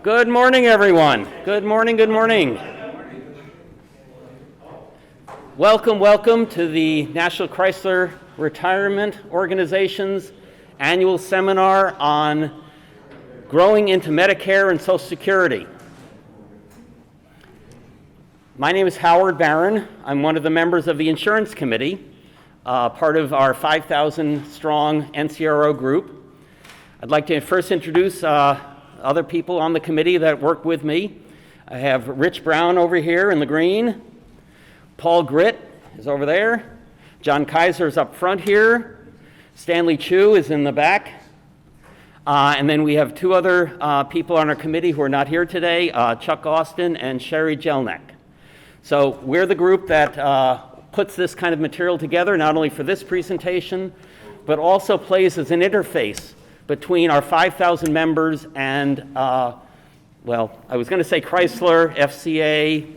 Good morning, everyone. Good morning, good morning. Welcome to the National Chrysler Retirement Organization's annual seminar on growing into Medicare and Social Security. My name is Howard Barron. I'm one of the members of the Insurance Committee, part of our 5,000 strong NCRO group. I'd like to first introduce other people on the committee that work with me. I have Rich Brown over here in the green. Paul Gritt is over there. John Kaiser is up front here. Stanley Chu is in the back. And then we have two other people on our committee who are not here today, Chuck Austin and Sherry Jelnek. So we're the group that puts this kind of material together, not only for this presentation, but also plays as an interface between our 5,000 members and, well, I was going to say Chrysler, FCA,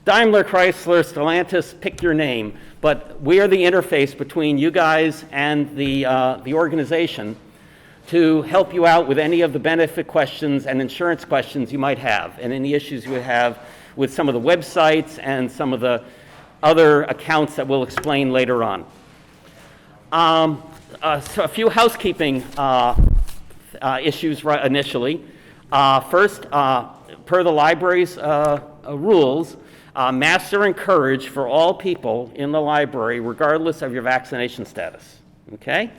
Daimler, Chrysler, Stellantis, pick your name. But we are the interface between you guys and the organization to help you out with any of the benefit questions and insurance questions you might have, and any issues you have with some of the websites and some of the other accounts that we'll explain later on. So a few housekeeping issues initially. First, per the library's rules, masks are encouraged for all people in the library, regardless of your vaccination status. Okay?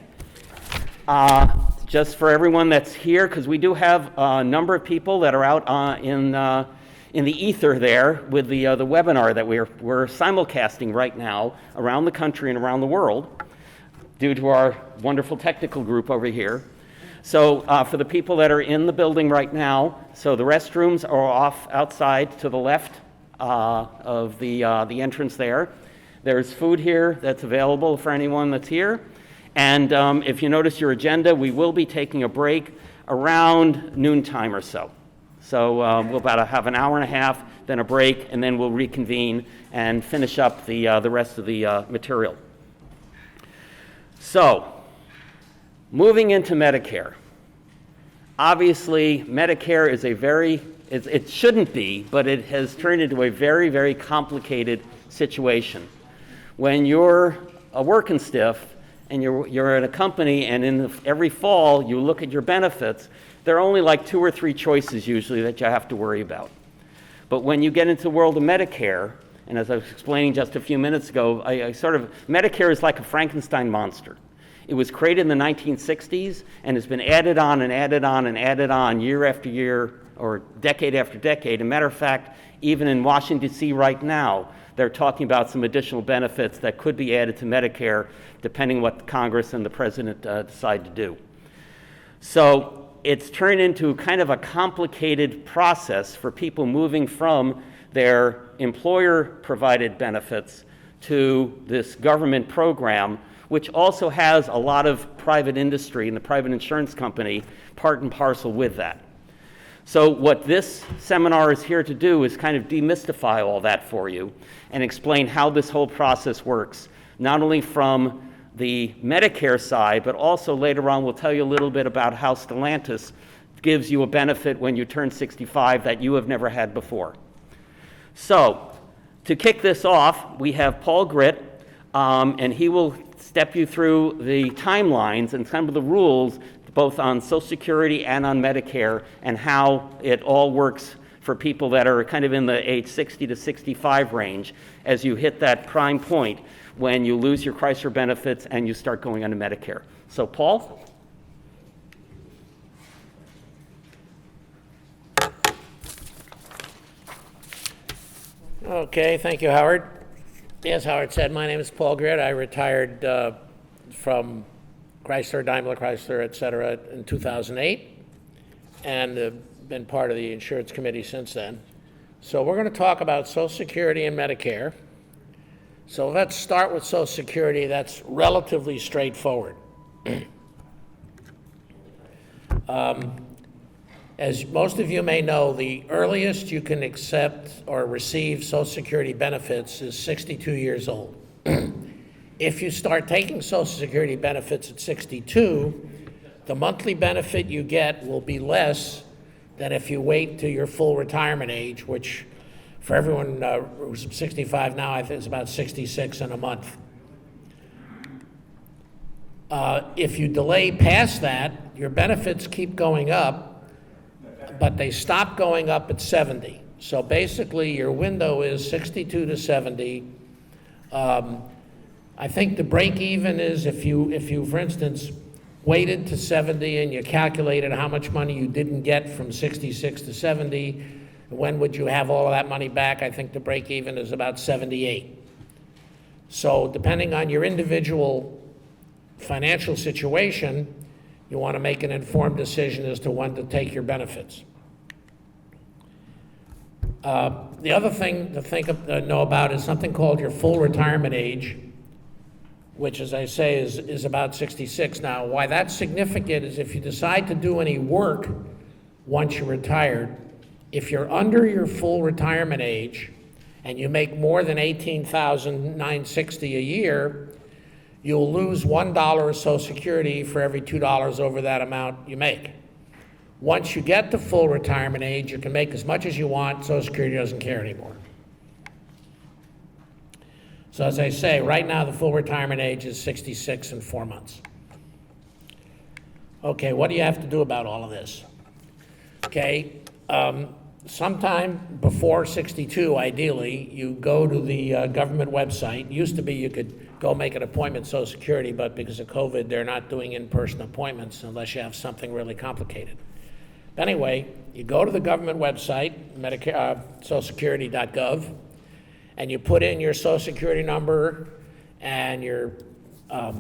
Just for everyone that's here, because we do have a number of people that are out in the ether there with the webinar that we're simulcasting right now around the country and around the world, due to our wonderful technical group over here. So for the people that are in the building right now, so the restrooms are off outside to the left of the entrance there. There's food here that's available for anyone that's here. And if you notice your agenda, we will be taking a break around noontime or so. So we'll about have an hour and a half, then a break, and then we'll reconvene and finish up the rest of the material. So, moving into Medicare. Obviously, Medicare is it shouldn't be, but it has turned into a very, very complicated situation. When you're a working stiff and you're at a company and every fall you look at your benefits, there are only like 2 or 3 choices usually that you have to worry about. But when you get into the world of Medicare, and as I was explaining just a few minutes ago, Medicare is like a Frankenstein monster. It was created in the 1960s and has been added on and added on and added on year after year or decade after decade. As a matter of fact, even in Washington, D.C. right now, they're talking about some additional benefits that could be added to Medicare depending what Congress and the President decide to do. So it's turned into kind of a complicated process for people moving from their employer-provided benefits to this government program, which also has a lot of private industry and the private insurance company part and parcel with that. So what this seminar is here to do is kind of demystify all that for you and explain how this whole process works, not only from the Medicare side, but also later on we'll tell you a little bit about how Stellantis gives you a benefit when you turn 65 that you have never had before. So to kick this off, we have Paul Gritt, and he will step you through the timelines and some of the rules both on Social Security and on Medicare and how it all works for people that are kind of in the age 60 to 65 range as you hit that prime point when you lose your Chrysler benefits and you start going onto Medicare. So Paul? Okay, thank you, Howard. As Howard said, my name is Paul Gritt. I retired from Chrysler, Daimler, Chrysler, et cetera, in 2008, and been part of the insurance committee since then. So we're going to talk about Social Security and Medicare. So let's start with Social Security. That's relatively straightforward. As most of you may know, the earliest you can accept or receive Social Security benefits is 62 years old. If you start taking Social Security benefits at 62, the monthly benefit you get will be less than if you wait till your full retirement age, which for everyone who's 65 now, I think it's about 66 in a month. If you delay past that, your benefits keep going up, but they stop going up at 70. So basically, your window is 62 to 70. I think the break even is if you, for instance, waited to 70 and you calculated how much money you didn't get from 66 to 70, when would you have all of that money back? I think the break even is about 78. So depending on your individual financial situation, you want to make an informed decision as to when to take your benefits. The other thing to know about is something called your full retirement age, which, as I say, is about 66 now. Why that's significant is if you decide to do any work once you're retired, if you're under your full retirement age and you make more than $18,960 a year, you'll lose $1 of Social Security for every $2 over that amount you make. Once you get to full retirement age, you can make as much as you want. Social Security doesn't care anymore. So as I say, right now the full retirement age is 66 and 4 months. Okay, what do you have to do about all of this? Okay, sometime before 62, ideally, you go to the government website. It used to be you could go make an appointment with Social Security, but because of COVID, they're not doing in-person appointments unless you have something really complicated. But anyway, you go to the government website, Medicare, socialsecurity.gov, and you put in your Social Security number and you put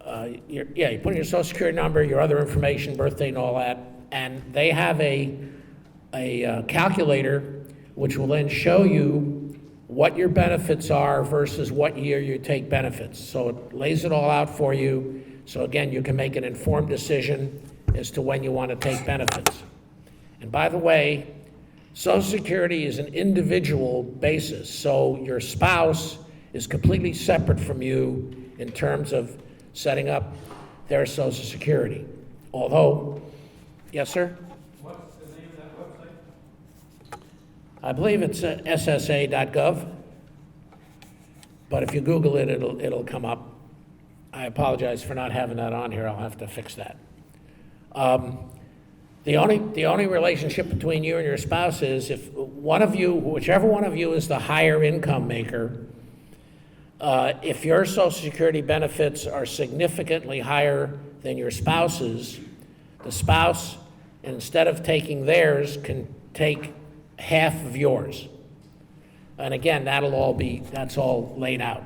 in your Social Security number, your other information, birthday and all that, and they have a calculator which will then show you what your benefits are versus what year you take benefits. So it lays it all out for you. So again, you can make an informed decision as to when you want to take benefits. And by the way, Social Security is an individual basis, so your spouse is completely separate from you in terms of setting up their Social Security. Although, yes, sir? What's the name of that website? I believe it's ssa.gov, but if you Google it, it'll come up. I apologize for not having that on here. I'll have to fix that. The only relationship between you and your spouse is if one of you, whichever one of you is the higher income maker, if your Social Security benefits are significantly higher than your spouse's, the spouse, instead of taking theirs, can take half of yours. And again, that's all laid out.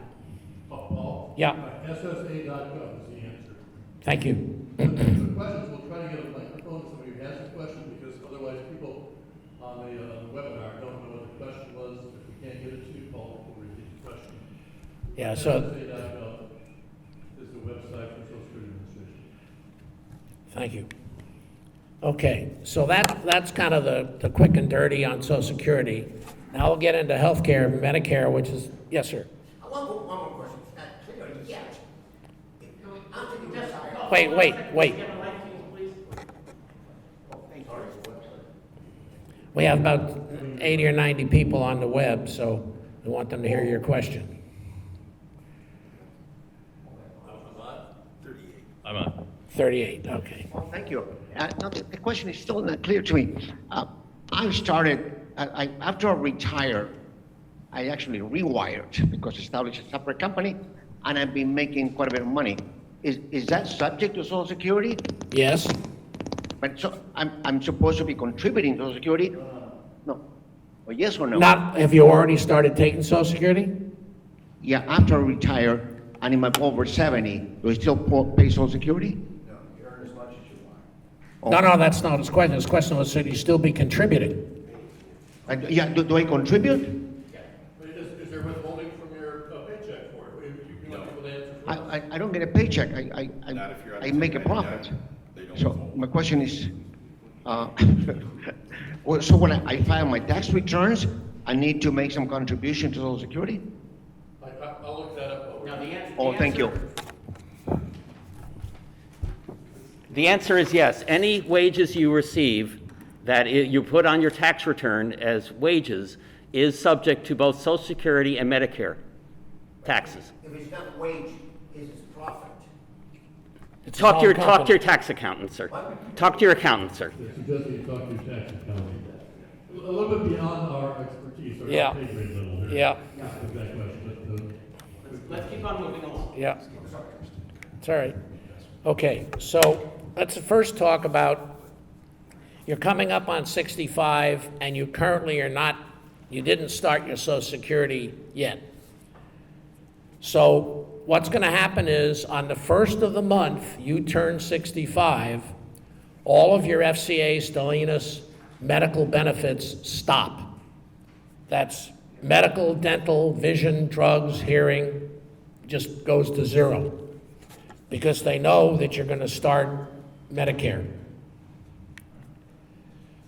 Paul? Yeah. SSA.gov is the answer. Thank you. The questions, we'll try to get a microphone to somebody who has a question, because otherwise people on the webinar don't know what the question was. If we can't get it to you, Paul will repeat the question. Yeah, so, SSA.gov is the website for Social Security Administration. thank you. Okay, so that's kind of the quick and dirty on Social Security. Now we'll get into healthcare, Medicare, which is, yes, sir. One more question. Yes. Wait. We have about 80 or 90 people on the web, so we want them to hear your question. I'm on. 38, okay. Well, thank you. Now, the question is still not clear to me. After I retired, I actually rewired because I established a separate company, and I've been making quite a bit of money. Is that subject to Social Security? Yes? But so I'm supposed to be contributing to Social Security? No. Or yes or no? Not, have you already started taking Social Security? Yeah, after I retire, and I'm over 70, do I still pay Social Security? No, that's not his question. His question was, should you still be contributing? Yeah, do I contribute? But is there withholding from your paycheck for it? You want people to answer for it? I don't get a paycheck. Not if you're I make a under profit. they don't So withhold. my question is, well, so when I file my tax returns, I need to make some contribution to Social Security? I'll look that up. Oh, thank you. The answer is yes. Any wages you receive that you put on your tax return as wages is subject to both Social Security and Medicare taxes. If it's not wage, is it profit? It's Talk to all your company. tax accountant, sir. Talk to your accountant, sir. They're suggesting you talk to your tax accountant. A little bit beyond our expertise or Yeah. our pay grade level here. Yeah. With that question, Let's keep on moving along. Yeah. It's all right. Okay, so let's first talk about, you're coming up on 65 and you currently are not, you didn't start your Social Security yet. So what's going to happen is on the first of the month you turn 65, all of your FCA, Stellantis, medical benefits stop. That's medical, dental, vision, drugs, hearing, just goes to zero because they know that you're going to start Medicare.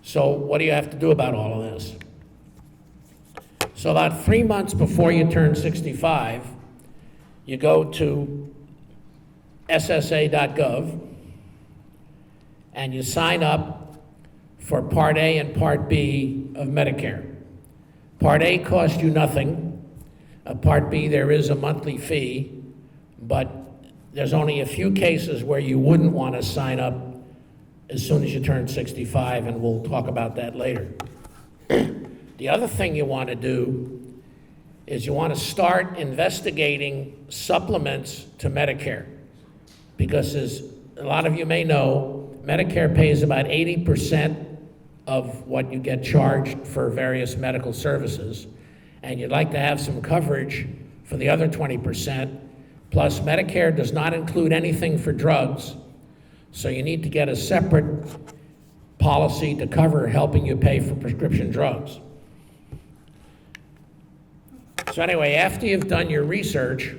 So what do you have to do about all of this? So about 3 months before you turn 65, you go to ssa.gov and you sign up for Part A and Part B of Medicare. Part A costs you nothing. Part B, there is a monthly fee, but there's only a few cases where you wouldn't want to sign up as soon as you turn 65, and we'll talk about that later. The other thing you want to do is you want to start investigating supplements to Medicare, because as a lot of you may know, Medicare pays about 80% of what you get charged for various medical services, and you'd like to have some coverage for the other 20%. Plus, Medicare does not include anything for drugs, so you need to get a separate policy to cover helping you pay for prescription drugs. So anyway, after you've done your research,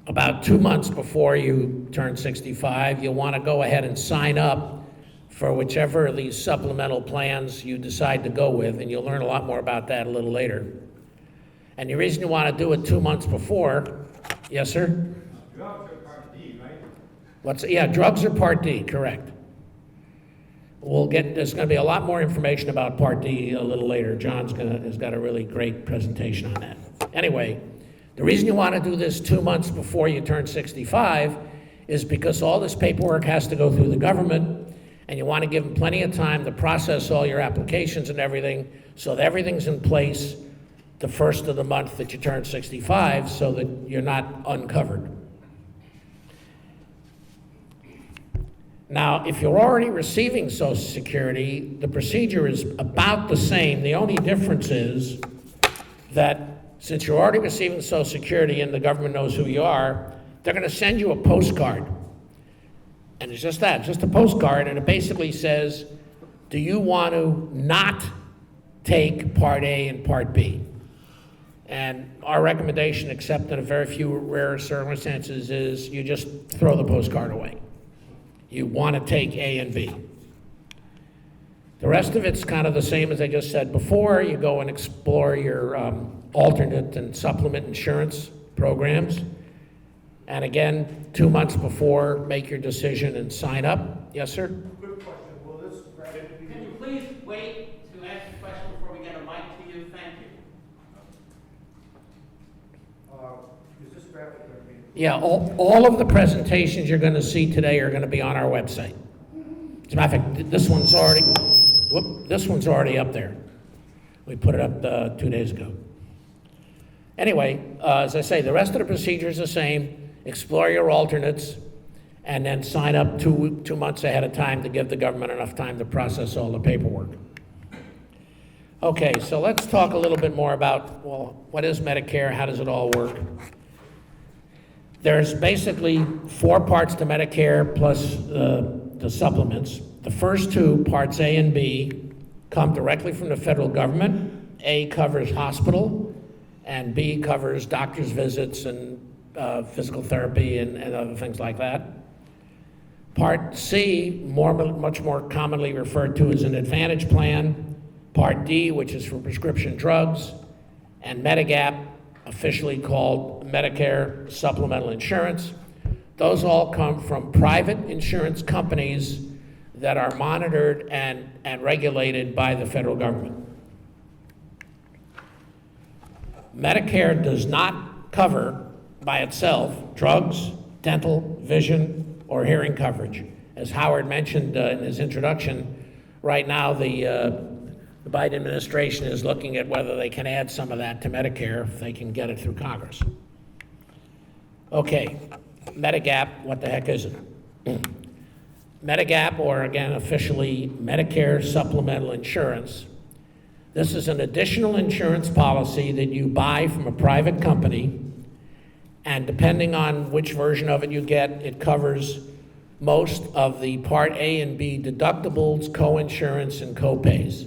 about 2 months before you turn 65, you'll want to go ahead and sign up for whichever of these supplemental plans you decide to go with, and you'll learn a lot more about that a little later. And the reason you want to do it 2 months before, yes, sir? Drugs are Part D, right? Yeah, drugs are Part D, correct. There's going to be a lot more information about Part D a little later. John's has got a really great presentation on that. Anyway, the reason you want to do this 2 months before you turn 65 is because all this paperwork has to go through the government, and you want to give them plenty of time to process all your applications and everything, so that everything's in place the first of the month that you turn 65, so that you're not uncovered. Now, if you're already receiving Social Security, the procedure is about the same. The only difference is that since you're already receiving Social Security and the government knows who you are, they're going to send you a postcard. And it's just that, just a postcard, and it basically says, do you want to not take Part A and Part B? And our recommendation, except in a very few rare circumstances, is you just throw the postcard away. You want to take A and B. The rest of it's kind of the same as I just said before. You go and explore your alternate and supplement insurance programs. And again, 2 months before, make your decision and sign up. Yes, sir? Quick question, will this graphic be? Can you please wait to ask the question before we get a mic to you? Thank you. Is this graphic going to be? Yeah, all of the presentations you're going to see today are going to be on our website. As a matter of fact, this one's already up there. We put it up 2 days ago. Anyway, as I say, the rest of the procedure is the same. Explore your alternates, and then sign up 2 months ahead of time to give the government enough time to process all the paperwork. Okay, so let's talk a little bit more about, well, what is Medicare? How does it all work? There's basically 4 parts to Medicare plus the supplements. The first 2, Parts A and B, come directly from the federal government. A covers hospital, and B covers doctor's visits and physical therapy and other things like that. Part C, much more commonly referred to as an Advantage plan. Part D, which is for prescription drugs, and Medigap, officially called Medicare Supplemental Insurance, those all come from private insurance companies that are monitored and regulated by the federal government. Medicare does not cover by itself drugs, dental, vision, or hearing coverage. As Howard mentioned in his introduction, right now the Biden administration is looking at whether they can add some of that to Medicare if they can get it through Congress. Okay, Medigap, what the heck is it? Medigap, or again officially Medicare Supplemental Insurance, this is an additional insurance policy that you buy from a private company, and depending on which version of it you get, it covers most of the Part A and B deductibles, co-insurance, and co-pays.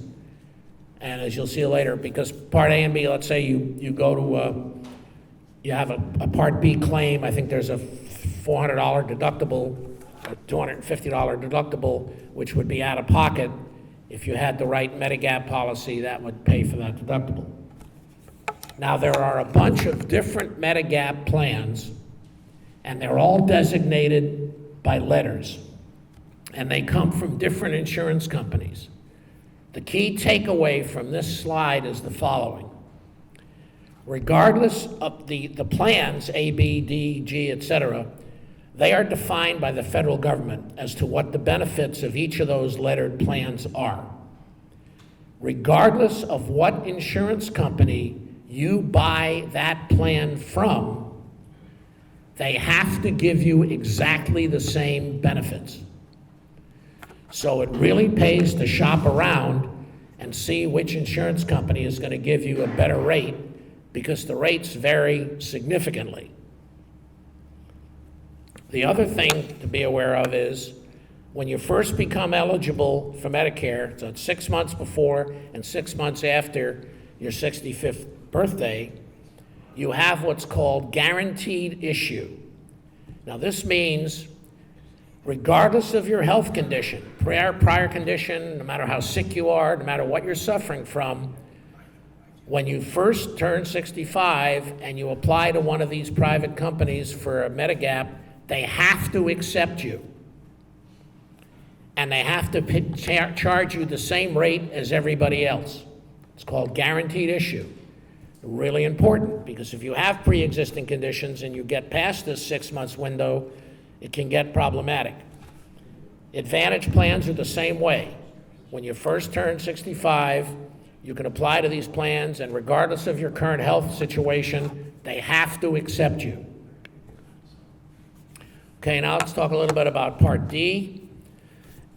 And as you'll see later, because Part A and B, let's say you go to, you have a Part B claim, I think there's a $400 deductible, a $250 deductible, which would be out of pocket. If you had the right Medigap policy, that would pay for that deductible. Now, there are a bunch of different Medigap plans, and they're all designated by letters, and they come from different insurance companies. The key takeaway from this slide is the following. Regardless of the plans, A, B, D, G, et cetera, they are defined by the federal government as to what the benefits of each of those lettered plans are. Regardless of what insurance company you buy that plan from, they have to give you exactly the same benefits. So it really pays to shop around and see which insurance company is going to give you a better rate, because the rates vary significantly. The other thing to be aware of is when you first become eligible for Medicare, so it's 6 months before and 6 months after your 65th birthday, you have what's called guaranteed issue. Now this means regardless of your health condition, prior condition, no matter how sick you are, no matter what you're suffering from, when you first turn 65 and you apply to one of these private companies for a Medigap, they have to accept you. And they have to charge you the same rate as everybody else. It's called guaranteed issue. Really important, because if you have pre-existing conditions and you get past this 6 months window, it can get problematic. Advantage plans are the same way. When you first turn 65, you can apply to these plans, and regardless of your current health situation, they have to accept you. Okay, now let's talk a little bit about Part D.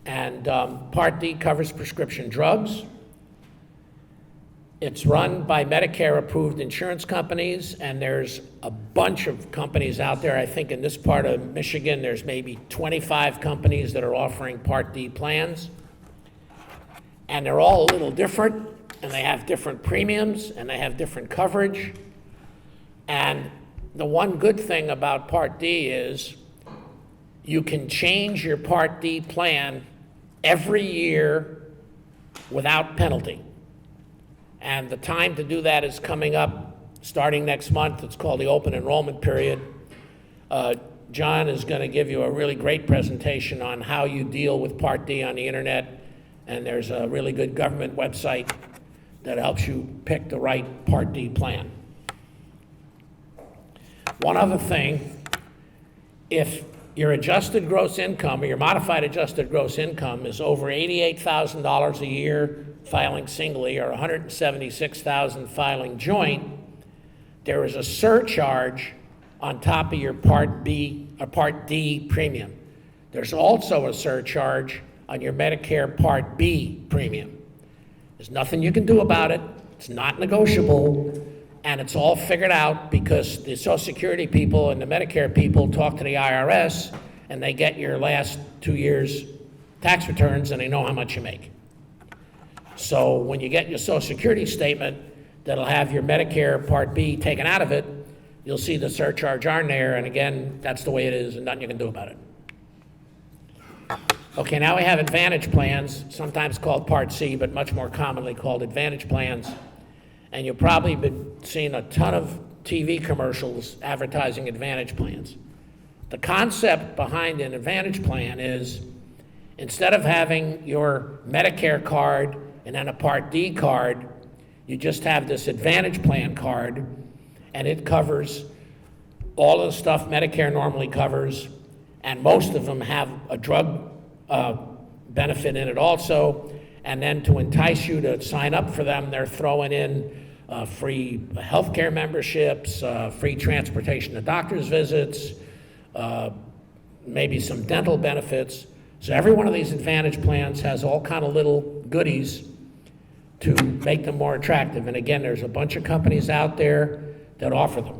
And Part D covers prescription drugs. It's run by Medicare-approved insurance companies, and there's a bunch of companies out there. I think in this part of Michigan, there's maybe 25 companies that are offering Part D plans. And they're all a little different, and they have different premiums, and they have different coverage. And the one good thing about Part D is you can change your Part D plan every year without penalty. And the time to do that is coming up starting next month. It's called the open enrollment period. John is going to give you a really great presentation on how you deal with Part D on the internet. And there's a really good government website that helps you pick the right Part D plan. One other thing, if your adjusted gross income or your modified adjusted gross income is over $88,000 a year filing singly or $176,000 filing joint, there is a surcharge on top of your Part B or Part D premium. There's also a surcharge on your Medicare Part B premium. There's nothing you can do about it. It's not negotiable. And it's all figured out because the Social Security people and the Medicare people talk to the IRS, and they get your last 2 years' tax returns, and they know how much you make. So when you get your Social Security statement that'll have your Medicare Part B taken out of it, you'll see the surcharge on there, and again, that's the way it is, and nothing you can do about it. Okay, now we have Advantage plans, sometimes called Part C, but much more commonly called Advantage plans. And you've probably been seeing a ton of TV commercials advertising Advantage plans. The concept behind an Advantage plan is instead of having your Medicare card and then a Part D card, you just have this Advantage plan card, and it covers all of the stuff Medicare normally covers, and most of them have a drug benefit in it also. And then to entice you to sign up for them, they're throwing in free healthcare memberships, free transportation to doctor's visits, maybe some dental benefits. So every one of these Advantage plans has all kind of little goodies to make them more attractive. And again, there's a bunch of companies out there that offer them.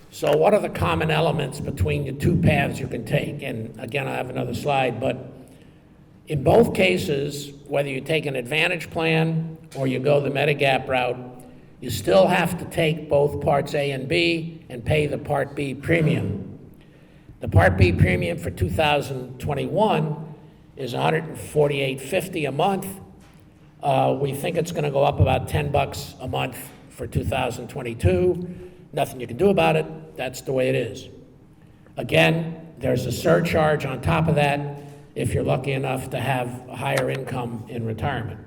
So what are the common elements between the two paths you can take? And again, I have another slide, but in both cases, whether you take an Advantage plan or you go the Medigap route, you still have to take both Parts A and B and pay the Part B premium. The Part B premium for 2021 is $148.50 a month. We think it's going to go up about $10 a month for 2022. Nothing you can do about it. That's the way it is. Again, there's a surcharge on top of that if you're lucky enough to have a higher income in retirement.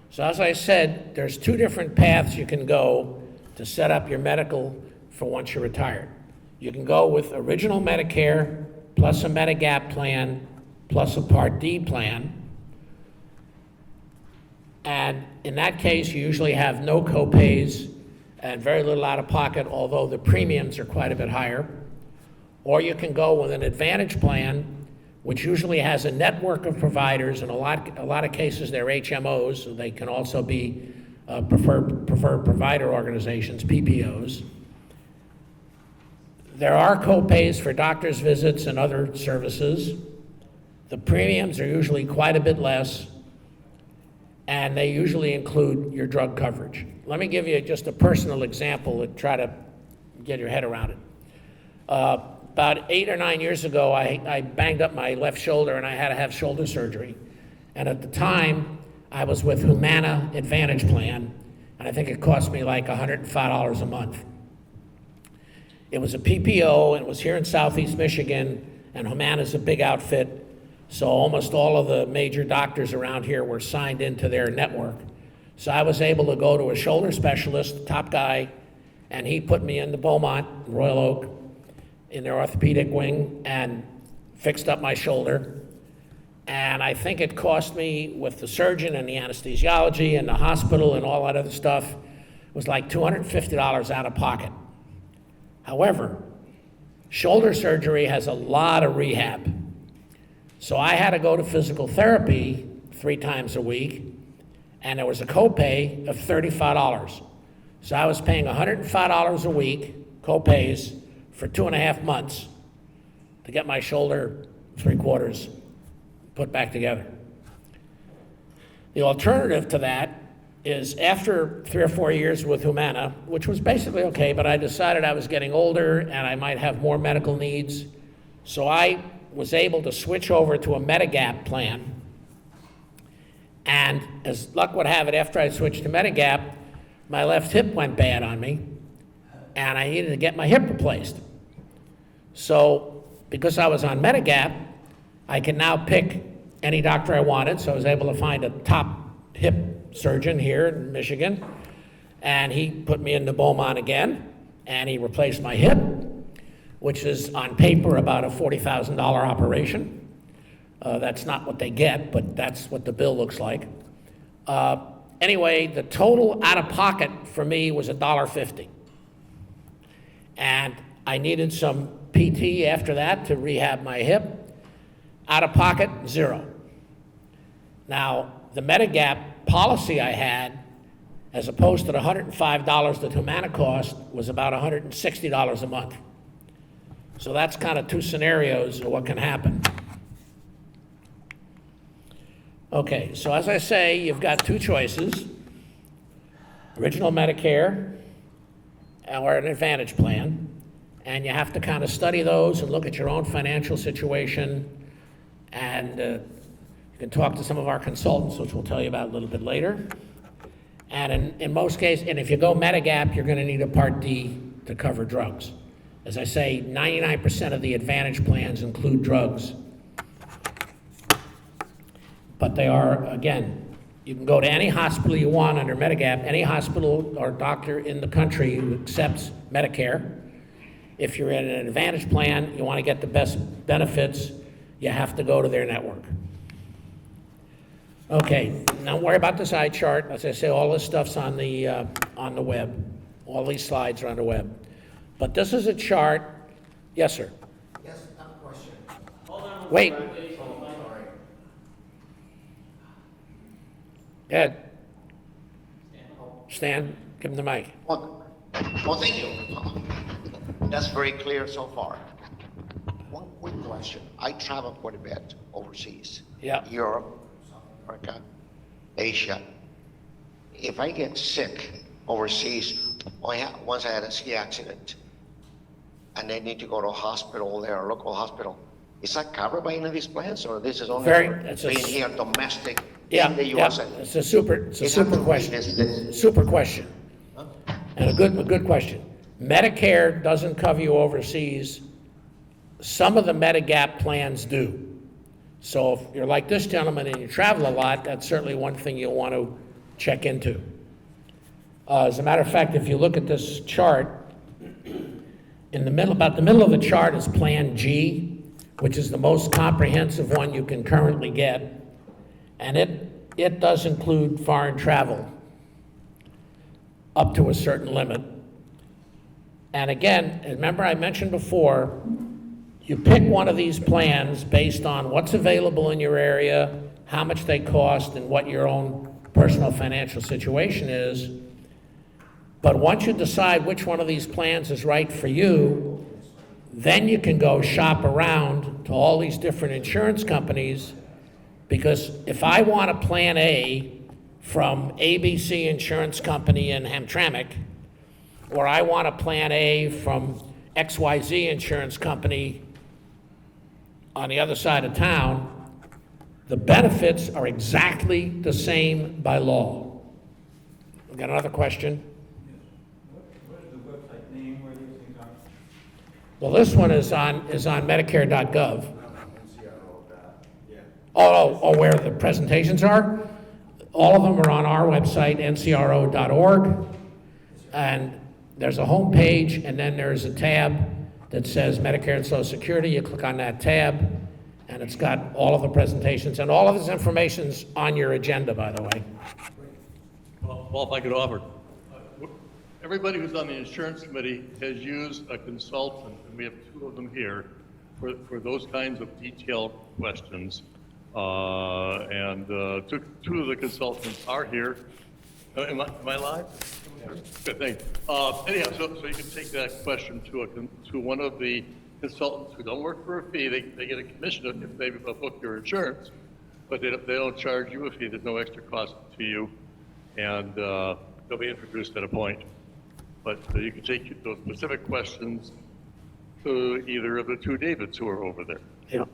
So as I said, there's two different paths you can go to set up your medical for once you're retired. You can go with original Medicare plus a Medigap plan plus a Part D plan. And in that case, you usually have no copays and very little out of pocket, although the premiums are quite a bit higher. Or you can go with an Advantage plan, which usually has a network of providers. In a lot of cases, they're HMOs, so they can also be preferred provider organizations, PPOs. There are copays for doctor's visits and other services. The premiums are usually quite a bit less, and they usually include your drug coverage. Let me give you just a personal example and try to get your head around it. About 8 or 9 years ago, I banged up my left shoulder and I had to have shoulder surgery. And at the time, I was with Humana Advantage Plan, and I think it cost me like $105 a month. It was a PPO, and it was here in Southeast Michigan, and Humana's a big outfit, so almost all of the major doctors around here were signed into their network. So I was able to go to a shoulder specialist, top guy, and he put me in the Beaumont, Royal Oak, in their orthopedic wing, and fixed up my shoulder. And I think it cost me, with the surgeon and the anesthesiology and the hospital and all that other stuff, was like $250 out of pocket. However, shoulder surgery has a lot of rehab. So I had to go to physical therapy 3 times a week, and there was a copay of $35. So I was paying $105 a week, copays, for 2.5 months to get my shoulder 3/4 put back together. The alternative to that is, after 3 or 4 years with Humana, which was basically okay, but I decided I was getting older and I might have more medical needs, so I was able to switch over to a Medigap plan. And as luck would have it, after I switched to Medigap, my left hip went bad on me, and I needed to get my hip replaced. So because I was on Medigap, I can now pick any doctor I wanted, so I was able to find a top hip surgeon here in Michigan, and he put me into Beaumont again, and he replaced my hip, which is on paper about a $40,000 operation. That's not what they get, but that's what the bill looks like. Anyway, the total out of pocket for me was $1.50. And I needed some PT after that to rehab my hip. Out of pocket, $0. Now, the Medigap policy I had, as opposed to the $105 that Humana cost, was about $160 a month. So that's kind of two scenarios of what can happen. Okay, so as I say, you've got two choices: original Medicare or an Advantage plan, and you have to kind of study those and look at your own financial situation, and you can talk to some of our consultants, which we'll tell you about a little bit later. And in most cases, and if you go Medigap, you're going to need a Part D to cover drugs. As I say, 99% of the Advantage plans include drugs. But they are, again, you can go to any hospital you want under Medigap, any hospital or doctor in the country who accepts Medicare. If you're in an Advantage plan, you want to get the best benefits, you have to go to their network. Okay, don't worry about this eye chart. As I say, all this stuff's on the web. All these slides are on the web. But this is a chart. Yes, sir. Yes, I have a question. Wait. Ed. Stan, give him the mic. Well, thank you. That's very clear so far. One quick question. I travel quite a bit overseas. Yeah. Europe, South America, Asia. If I get sick overseas, once I had a ski accident, and they need to go to a hospital there, a local hospital, is that covered by any of these plans, or this is only for being here domestic in the USA? It's a super question. Super question. And a good question. Medicare doesn't cover you overseas. Some of the Medigap plans do. So if you're like this gentleman and you travel a lot, that's certainly one thing you'll want to check into. As a matter of fact, if you look at this chart, in the middle, about the middle of the chart is Plan G, which is the most comprehensive one you can currently get. And it does include foreign travel up to a certain limit. And again, remember I mentioned before, you pick one of these plans based on what's available in your area, how much they cost, and what your own personal financial situation is. But once you decide which one of these plans is right for you, then you can go shop around to all these different insurance companies, because if I want a Plan A from ABC Insurance Company in Hamtramck, or I want a Plan A from XYZ Insurance Company on the other side of town, the benefits are exactly the same by law. We got another question? What is the website name where these things are? Well, this one is on Medicare.gov. Oh, where the presentations are? All of them are on our website, NCRO.org. And there's a home page, and then there's a tab that says Medicare and Social Security. You click on that tab, and it's got all of the presentations, and all of this information's on your agenda, by the way. Well, if I could offer, everybody who's on the insurance committee has used a consultant, and we have two of them here, for those kinds of detailed questions. Two of the consultants are here. Am I live? Good, thanks. Anyhow, so you can take that question to one of the consultants who don't work for a fee. They get a commission if they book your insurance, but they don't charge you a fee. There's no extra cost to you, and they'll be introduced at a point. But you can take those specific questions to either of the two Davids who are over there. Yeah.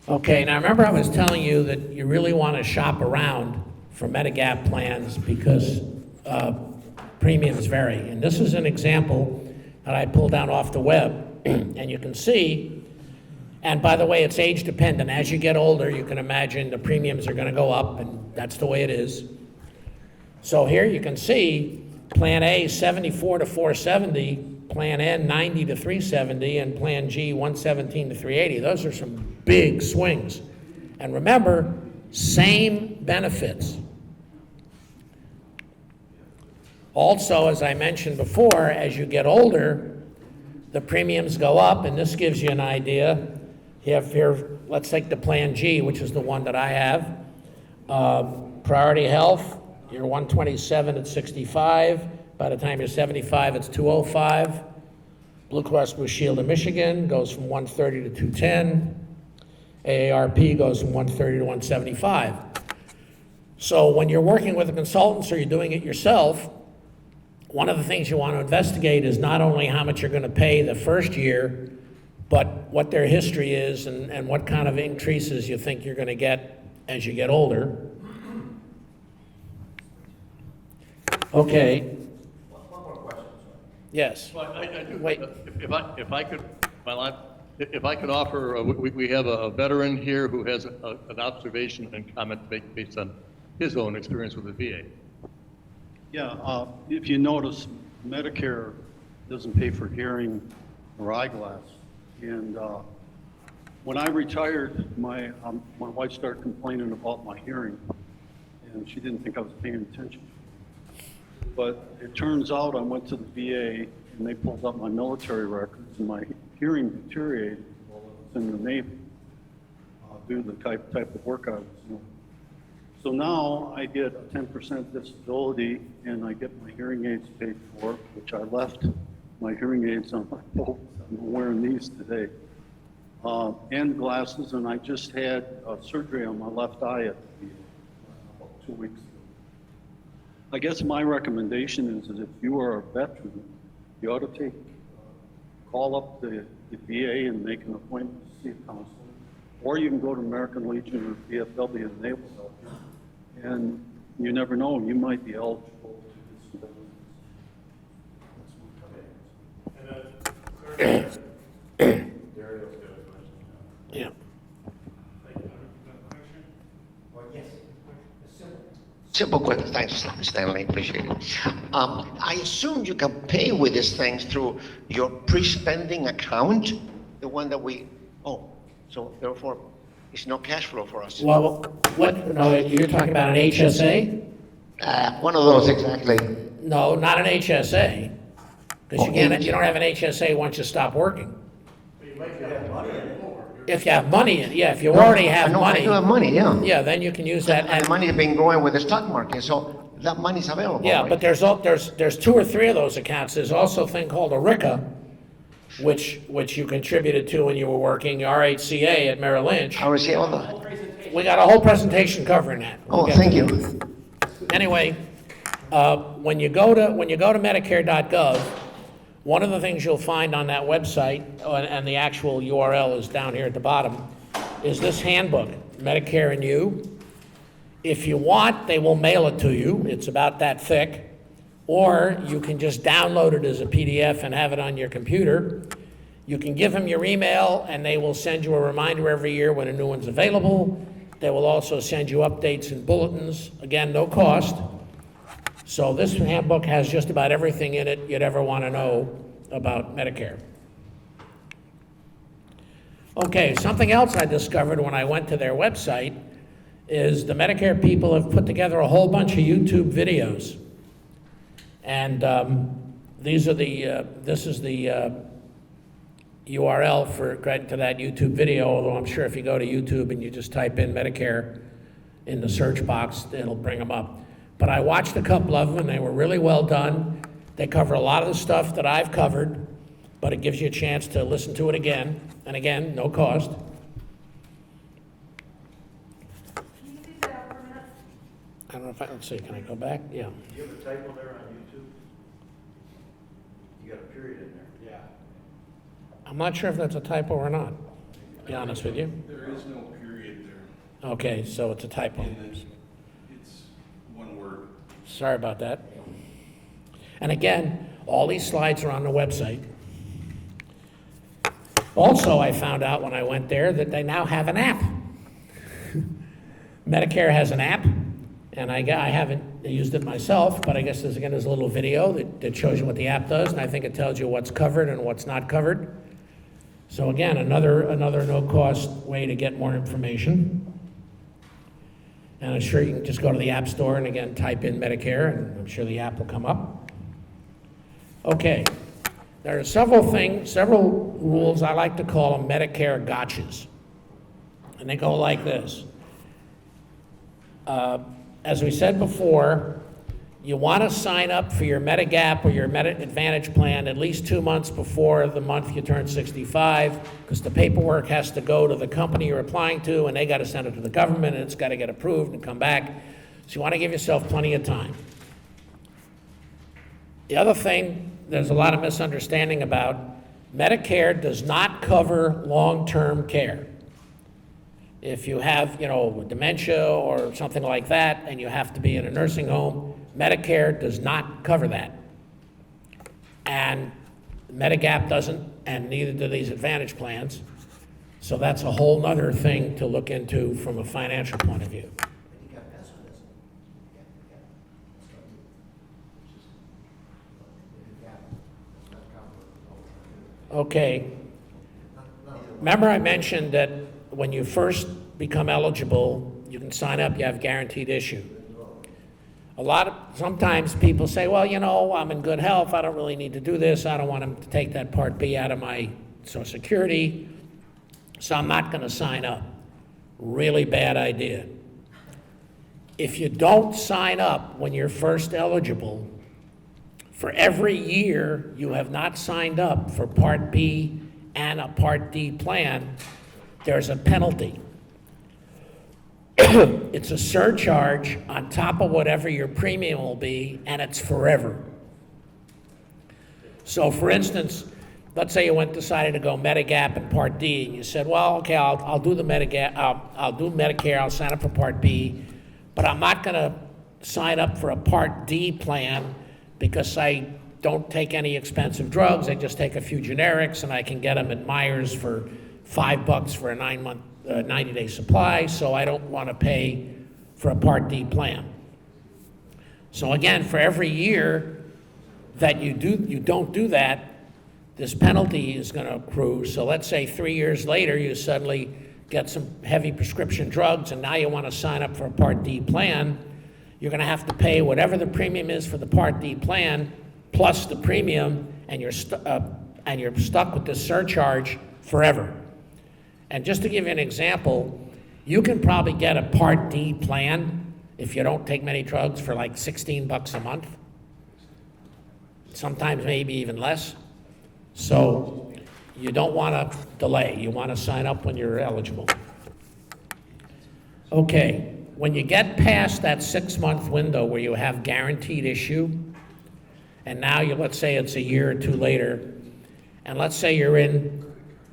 Okay, now remember I was telling you that you really want to shop around for Medigap plans because premiums vary. And this is an example that I pulled down off the web. And you can see, and by the way, it's age dependent. As you get older, you can imagine the premiums are going to go up, and that's the way it is. So here you can see Plan A 74 to 470, Plan N 90 to 370, and Plan G 117 to 380. Those are some big swings. And remember, same benefits. Also, as I mentioned before, as you get older, the premiums go up, and this gives you an idea. You have here, let's take the Plan G, which is the one that I have. Priority Health, you're 127 at 65. By the time you're 75, it's 205. Blue Cross Blue Shield of Michigan goes from 130 to 210. AARP goes from 130 to 175. So when you're working with the consultants or you're doing it yourself, one of the things you want to investigate is not only how much you're going to pay the first year, but what their history is and what kind of increases you think you're going to get as you get older. Okay, One more question, sir. yes. Well, I do, Wait. if I could, my line, if I could offer, we have a veteran here who has an observation and comment to make based on his own experience with the VA. Yeah, if you notice, Medicare doesn't pay for hearing or eyeglass. And when I retired, my wife started complaining about my hearing, and she didn't think I was paying attention. But it turns out I went to the VA, and they pulled up my military records, and my hearing deteriorated while I was in the Navy due to the type of work I was doing. So now I get a 10% disability, and I get my hearing aids paid for, which I left my hearing aids on my boat. I'm wearing these today. And glasses, and I just had surgery on my left eye at the VA about 2 weeks ago. I guess my recommendation is that if you are a veteran, you ought to call up the VA and make an appointment to see a counselor. Or you can go to American Legion or VFW and they will help you. And you never know, you might be eligible to get some benefits. Yeah. Or yes, it's simple. Simple question, thanks, Stanley, appreciate it. I assume you can pay with these things through your pre-spending account, the one that so therefore, it's no cash flow for us. Well, what, no, you're talking about an HSA? One of those, exactly. No, not an HSA. Because you don't have an HSA once you stop working. If you have money, yeah, if you already have No, I money, do have money, yeah. yeah, then you can use that. And the money has been growing with the stock market, so that money's available, Yeah, right? but there's 2 or 3 of those accounts. There's also a thing called a RICA, which you contributed to when you were working RHCA at Merrill Lynch. I receive all the, We got a whole presentation covering that. oh, We'll get thank to you. it. Anyway, when you go to Medicare.gov, one of the things you'll find on that website, and the actual URL is down here at the bottom, is this handbook, Medicare and You. If you want, they will mail it to you. It's about that thick. Or you can just download it as a PDF and have it on your computer. You can give them your email, and they will send you a reminder every year when a new one's available. They will also send you updates and bulletins, again, no cost. So this handbook has just about everything in it you'd ever want to know about Medicare. Okay, something else I discovered when I went to their website is the Medicare people have put together a whole bunch of YouTube videos. And this is the URL to that YouTube video, although I'm sure if you go to YouTube and you just type in Medicare in the search box, it'll bring them up. But I watched a couple of them, and they were really well done. They cover a lot of the stuff that I've covered, but it gives you a chance to listen to it again, and again, no cost. I don't know if let's see, can I go back? Yeah. Do you have a typo there on YouTube? You got a period in there. Yeah. I'm not sure if that's a typo or not, to be honest with you. There is no period there. Okay, so it's a typo. And it's one word. Sorry about that. And again, all these slides are on the website. Also, I found out when I went there that they now have an app. Medicare has an app, and I haven't used it myself, but I guess there's a little video that shows you what the app does, and I think it tells you what's covered and what's not covered. So again, another no-cost way to get more information. And I'm sure you can just go to the App Store and again, type in Medicare, and I'm sure the app will come up. Okay, there are several rules, I like to call them Medicare Gotchas. And they go like this. As we said before, you want to sign up for your Medigap or your Advantage plan at least 2 months before the month you turn 65, because the paperwork has to go to the company you're applying to, and they got to send it to the government, and it's got to get approved and come back. So you want to give yourself plenty of time. The other thing there's a lot of misunderstanding about, Medicare does not cover long-term care. If you have, dementia or something like that, and you have to be in a nursing home, Medicare does not cover that. And Medigap doesn't, and neither do these Advantage plans. So that's a whole nother thing to look into from a financial point of view. Okay. Remember I mentioned that when you first become eligible, you can sign up, you have guaranteed issue. Sometimes people say, well, you know, I'm in good health, I don't really need to do this, I don't want them to take that Part B out of my Social Security, so I'm not gonna sign up. Really bad idea. If you don't sign up when you're first eligible, for every year you have not signed up for Part B and a Part D plan, there's a penalty. It's a surcharge on top of whatever your premium will be, and it's forever. So for instance, let's say you decided to go Medigap and Part D, and you said, well, okay, I'll do the Medigap, I'll do Medicare, I'll sign up for Part B, but I'm not gonna sign up for a Part D plan because I don't take any expensive drugs, I just take a few generics, and I can get them at Myers for $5 for a 90-day supply, so I don't want to pay for a Part D plan. So again, for every year that you don't do that, this penalty is going to accrue. So let's say 3 years later, you suddenly get some heavy prescription drugs, and now you want to sign up for a Part D plan. You're going to have to pay whatever the premium is for the Part D plan plus the premium, and you're stuck with this surcharge forever. And just to give you an example, you can probably get a Part D plan if you don't take many drugs for like $16 a month, sometimes maybe even less. So you don't want to delay. You want to sign up when you're eligible. Okay, when you get past that 6-month window where you have guaranteed issue, and now let's say it's a year or two later, and let's say you're in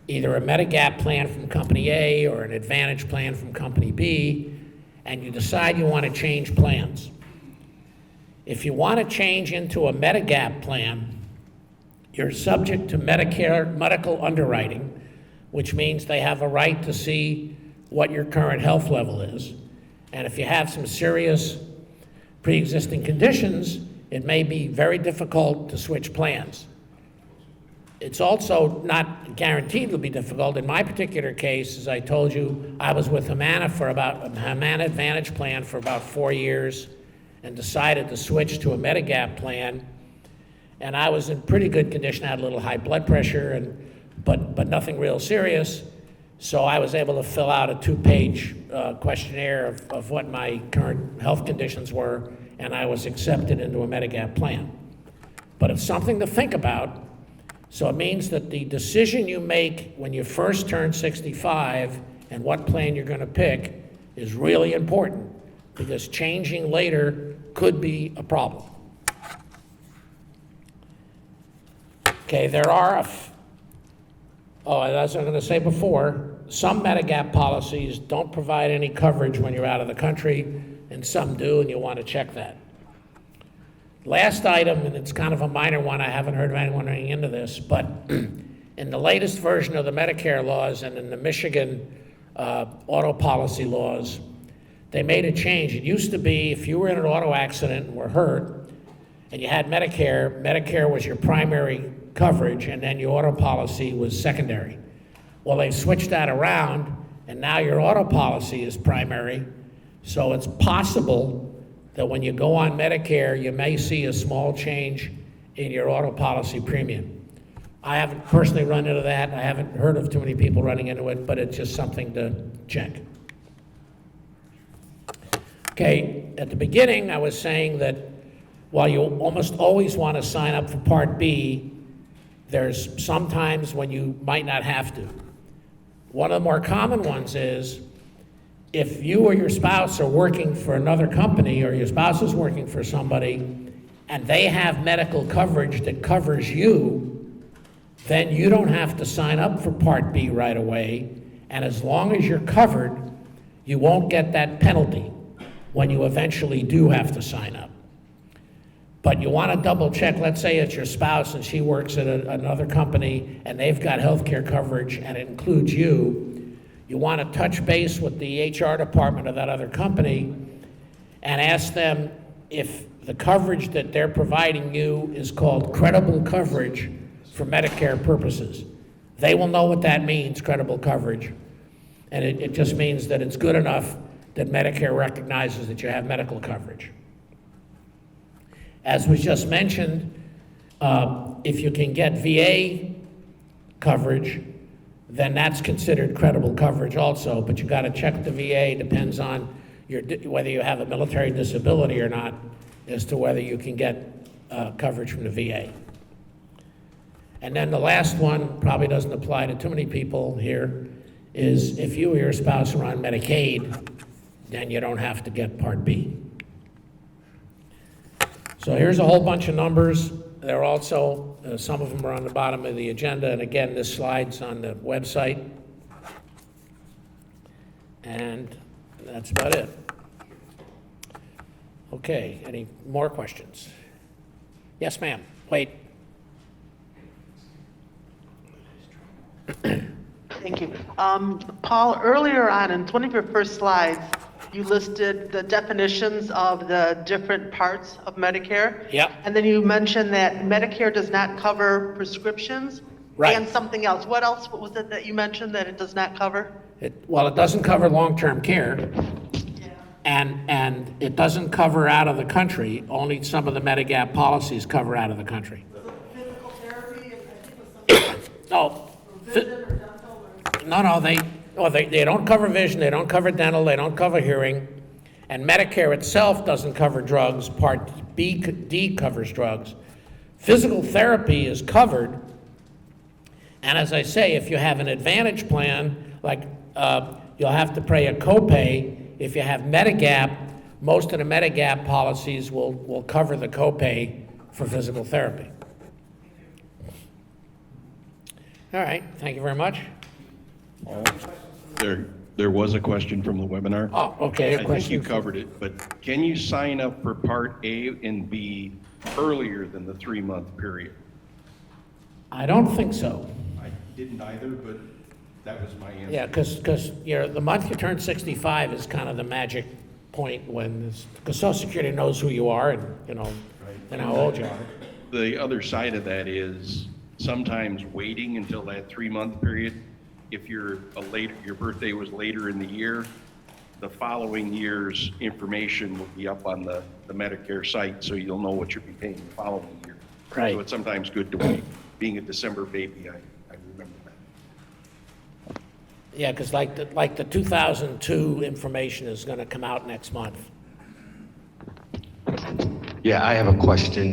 either a Medigap plan from Company A or an Advantage plan from Company B, and you decide you want to change plans. If you want to change into a Medigap plan, you're subject to Medicare medical underwriting, which means they have a right to see what your current health level is. And if you have some serious pre-existing conditions, it may be very difficult to switch plans. It's also not guaranteed it'll be difficult. In my particular case, as I told you, I was with Humana Advantage plan for about 4 years and decided to switch to a Medigap plan. And I was in pretty good condition. I had a little high blood pressure, but nothing real serious. So I was able to fill out a 2-page questionnaire of what my current health conditions were, and I was accepted into a Medigap plan. But it's something to think about. So it means that the decision you make when you first turn 65 and what plan you're going to pick is really important, because changing later could be a problem. Okay, there are, as I was going to say before, some Medigap policies don't provide any coverage when you're out of the country, and some do, and you'll want to check that. Last item, and it's kind of a minor one, I haven't heard of anyone running into this, but in the latest version of the Medicare laws and in the Michigan auto policy laws, they made a change. It used to be if you were in an auto accident and were hurt and you had Medicare, Medicare was your primary coverage, and then your auto policy was secondary. Well, they switched that around, and now your auto policy is primary, so it's possible that when you go on Medicare, you may see a small change in your auto policy premium. I haven't personally run into that. I haven't heard of too many people running into it, but it's just something to check. Okay, at the beginning, I was saying that while you almost always want to sign up for Part B, there's sometimes when you might not have to. One of the more common ones is if you or your spouse are working for another company, or your spouse is working for somebody, and they have medical coverage that covers you, then you don't have to sign up for Part B right away, and as long as you're covered, you won't get that penalty when you eventually do have to sign up. But you want to double check, let's say it's your spouse and she works at another company and they've got health care coverage and it includes you. You want to touch base with the HR department of that other company and ask them if the coverage that they're providing you is called credible coverage for Medicare purposes. They will know what that means, credible coverage. And it just means that it's good enough that Medicare recognizes that you have medical coverage. As was just mentioned, if you can get VA coverage, then that's considered credible coverage also, but you got to check the VA, depends on whether you have a military disability or not, as to whether you can get coverage from the VA. And then the last one, probably doesn't apply to too many people here, is if you or your spouse are on Medicaid, then you don't have to get Part B. So here's a whole bunch of numbers. They're also, some of them are on the bottom of the agenda, and again, this slide's on the website. And that's about it. Okay, any more questions? Yes, ma'am. Wait. Thank you. Paul, earlier on in one of your first slides, you listed the definitions of the different parts of Medicare. Yep. And then you mentioned that Medicare does not cover prescriptions. Right. And something else. What else was it that you mentioned that it does not cover? Well, it doesn't cover long-term care, and it doesn't cover out of the country. Only some of the Medigap policies cover out of the country. Physical therapy, I think was something. No, Vision or dental or? they don't cover vision, they don't cover dental, they don't cover hearing, and Medicare itself doesn't cover drugs. Part D covers drugs. Physical therapy is covered, and as I say, if you have an Advantage plan, like you'll have to pay a copay. If you have Medigap, most of the Medigap policies will cover the copay for physical therapy. All right, thank you very much. There was a question from the webinar. Oh, okay, a I think question. you covered it, but can you sign up for Part A and B earlier than the 3-month period? I don't think so. I didn't either, but that was my answer. Yeah, because the month you turn 65 is kind of the magic point because Social Security knows who you are and and how old you are. The other side of that is sometimes waiting until that 3-month period. If your birthday was later in the year, the following year's information will be up on the Medicare site, so you'll know what you'll be paying the following year. Right. So it's sometimes good to wait. Being a December baby, I remember that. Yeah, because like the 2002 information is going to come out next month. Yeah, I have a question.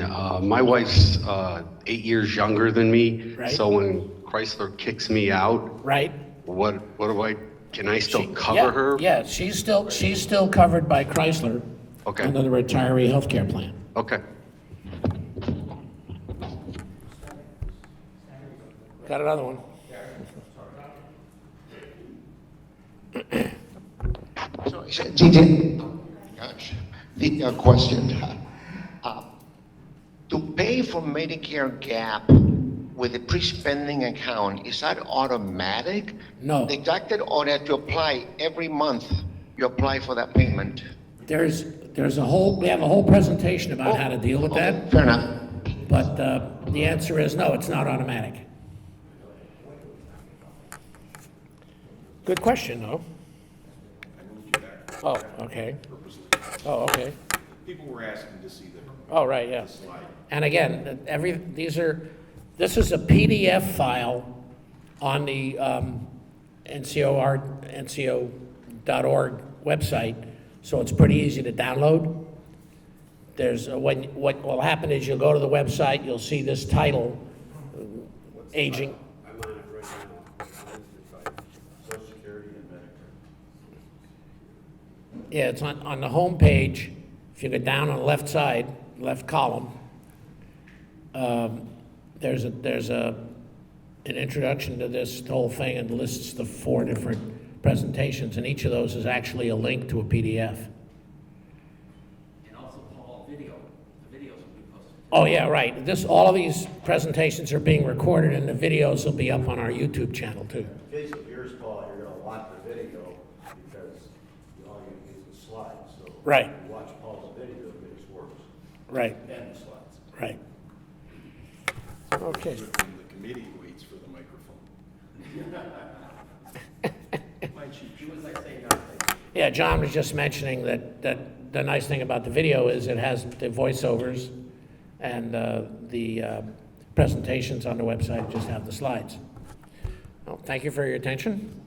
My wife's 8 years younger than me, Right. so when Chrysler kicks me out, Right? what do I? Can I still cover her? Yeah, she's still covered by Chrysler. Okay. Under the retiree health care plan. Okay. Got another one. The question, to pay for Medicare Gap with a pre-spending account, is that automatic? No. Deducted, or that you apply every month, you apply for that payment? We have a whole presentation about how to deal with that, Fair enough. but the answer is no, it's not automatic. Good question, though. Oh, okay. Oh, okay. People were asking to see the Oh, right, yeah. slide. And again, this is a PDF file on the NCO.org website, so it's pretty easy to download. What will happen is you'll go to the website, you'll see this title, aging. I'm on it right now. Social Security and Medicare. Yeah, it's on the home page. If you go down on the left side, left column, there's an introduction to this whole thing and lists the 4 different presentations, and each of those is actually a link to a PDF. And also, Paul, the videos will be posted Oh, yeah, right. All of these presentations are being recorded, and the videos will be up on our YouTube channel, too. In the case of yours, Paul, you're gonna want the video because all you need is the slides, so. Right. If you watch Paul's video, it makes worse. Right, And the slides. right. Okay. The committee waits for the microphone. Yeah, John was just mentioning that the nice thing about the video is it has the voiceovers and the presentations on the website just have the slides. Well, thank you for your attention.